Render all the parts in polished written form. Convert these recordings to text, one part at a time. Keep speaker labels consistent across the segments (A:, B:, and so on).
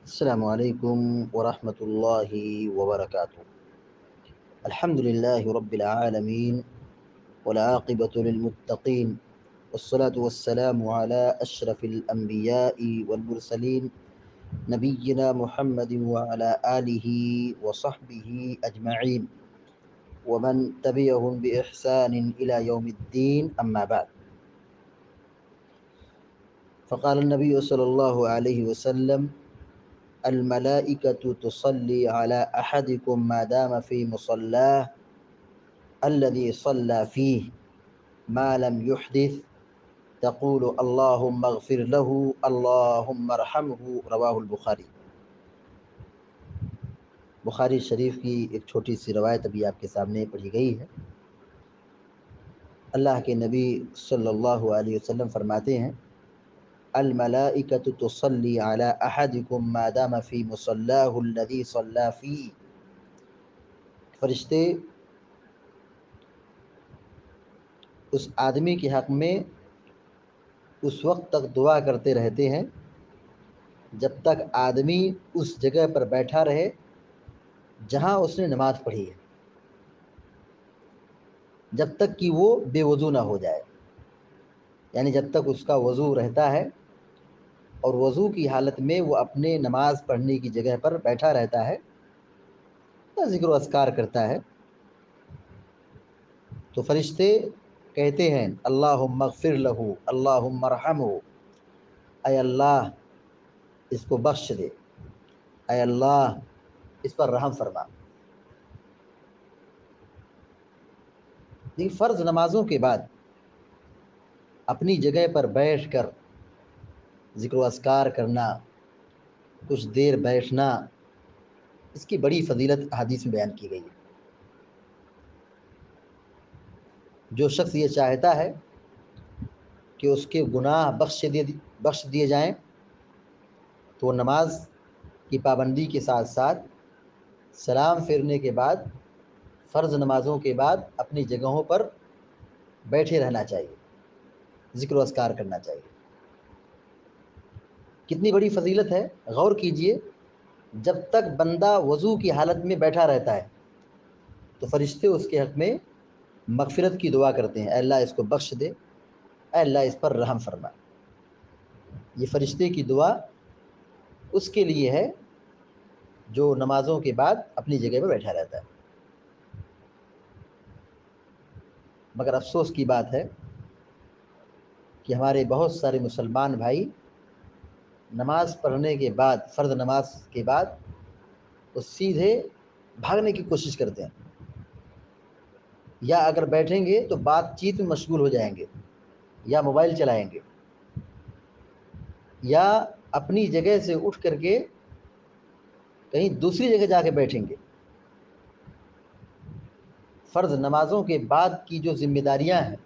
A: السلام علیکم ورحمۃ اللہ وبرکاتہ۔ الحمد للہ رب العالمین والعاقبۃ للمتقین والصلاة والسلام علی اشرف الانبیاء والمرسلین نبینا محمد وعلی آلہ وصحبہ اجمعین ومن تبعهم بإحسان إلى يوم الدين اما بعد۔ فقال النبی صلی اللہ علیہ وسلم: الملائکۃ تصلی علی احدکم ما دام فی مصلاه الذی صلی فیہ ما لم یحدث تقول اللہم اغفر له اللہم ارحمہ، رواہ البخاری۔ بخاری شریف کی ایک چھوٹی سی روایت ابھی آپ کے سامنے پڑھی گئی ہے۔ اللہ کے نبی صلی اللہ علیہ وسلم فرماتے ہیں: الملائکۃ تصلی علی احدکم ما دام فی مصلاہ الذی صلی فیہ، فرشتے اس آدمی کے حق میں اس وقت تک دعا کرتے رہتے ہیں جب تک آدمی اس جگہ پر بیٹھا رہے جہاں اس نے نماز پڑھی ہے، جب تک کہ وہ بے وضو نہ ہو جائے، یعنی جب تک اس کا وضو رہتا ہے اور وضو کی حالت میں وہ اپنے نماز پڑھنے کی جگہ پر بیٹھا رہتا ہے یا ذکر و اذکار کرتا ہے، تو فرشتے کہتے ہیں اللہم اغفر لہ اللہم ارحمہ، اے اللہ اس کو بخش دے، اے اللہ اس پر رحم فرما۔ فرض نمازوں کے بعد اپنی جگہ پر بیٹھ کر ذکر و اذکار کرنا، کچھ دیر بیٹھنا، اس کی بڑی فضیلت حدیث میں بیان کی گئی ہے۔ جو شخص یہ چاہتا ہے کہ اس کے گناہ بخش دیے جائیں تو وہ نماز کی پابندی کے ساتھ ساتھ سلام پھیرنے کے بعد فرض نمازوں کے بعد اپنی جگہوں پر بیٹھے رہنا چاہیے، ذکر و اذکار کرنا چاہیے۔ کتنی بڑی فضیلت ہے، غور کیجئے۔ جب تک بندہ وضو کی حالت میں بیٹھا رہتا ہے تو فرشتے اس کے حق میں مغفرت کی دعا کرتے ہیں، اے اللہ اس کو بخش دے، اے اللہ اس پر رحم فرما۔ یہ فرشتے کی دعا اس کے لیے ہے جو نمازوں کے بعد اپنی جگہ پر بیٹھا رہتا ہے۔ مگر افسوس کی بات ہے کہ ہمارے بہت سارے مسلمان بھائی نماز پڑھنے کے بعد، فرض نماز کے بعد وہ سیدھے بھاگنے کی کوشش کرتے ہیں، یا اگر بیٹھیں گے تو بات چیت میں مشغول ہو جائیں گے، یا موبائل چلائیں گے، یا اپنی جگہ سے اٹھ کر کے کہیں دوسری جگہ جا کے بیٹھیں گے۔ فرض نمازوں کے بعد کی جو ذمہ داریاں ہیں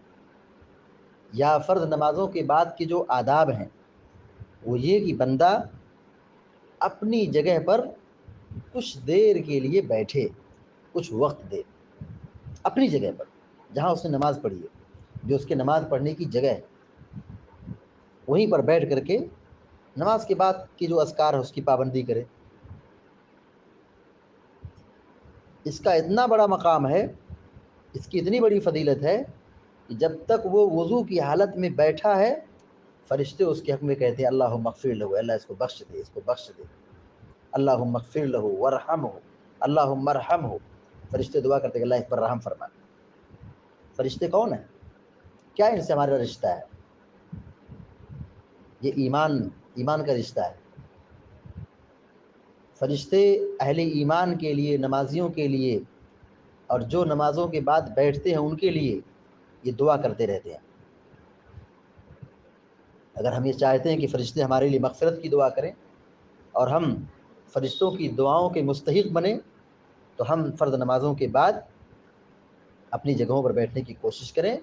A: یا فرض نمازوں کے بعد کے جو آداب ہیں وہ یہ کہ بندہ اپنی جگہ پر کچھ دیر کے لیے بیٹھے، کچھ وقت دے، اپنی جگہ پر جہاں اس نے نماز پڑھی ہے، جو اس کے نماز پڑھنے کی جگہ ہے، وہیں پر بیٹھ کر کے نماز کے بعد کی جو اذکار ہے اس کی پابندی کرے۔ اس کا اتنا بڑا مقام ہے، اس کی اتنی بڑی فضیلت ہے کہ جب تک وہ وضو کی حالت میں بیٹھا ہے فرشتے اس کے حق میں کہتے ہیں اللہم اغفر لہ، اللہ اس کو بخش دے، اس کو بخش دے، اللہم اغفر لہ ورحمہ، اللہم ارحمہ، فرشتے دعا کرتے ہیں کہ اللہ اس پر رحم فرما۔ فرشتے کون ہیں؟ کیا ان سے ہمارا رشتہ ہے؟ یہ ایمان کا رشتہ ہے۔ فرشتے اہل ایمان کے لیے، نمازیوں کے لیے، اور جو نمازوں کے بعد بیٹھتے ہیں ان کے لیے یہ دعا کرتے رہتے ہیں۔ اگر ہم یہ چاہتے ہیں کہ فرشتے ہمارے لیے مغفرت کی دعا کریں اور ہم فرشتوں کی دعاؤں کے مستحق بنیں تو ہم فرض نمازوں کے بعد اپنی جگہوں پر بیٹھنے کی کوشش کریں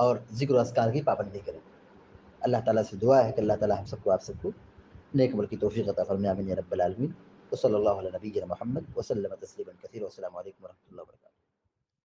A: اور ذکر و اذکار کی پابندی کریں۔ اللہ تعالیٰ سے دعا ہے کہ اللہ تعالیٰ ہم سب کو، آپ سب کو نیک عمل کی توفیق عطا فرمائے، آمین یا رب العالمین۔ وصلی اللہ علی نبینا محمد وسلم تسلیما کثیرا، والسلام علیکم ورحمۃ اللہ وبرکاتہ۔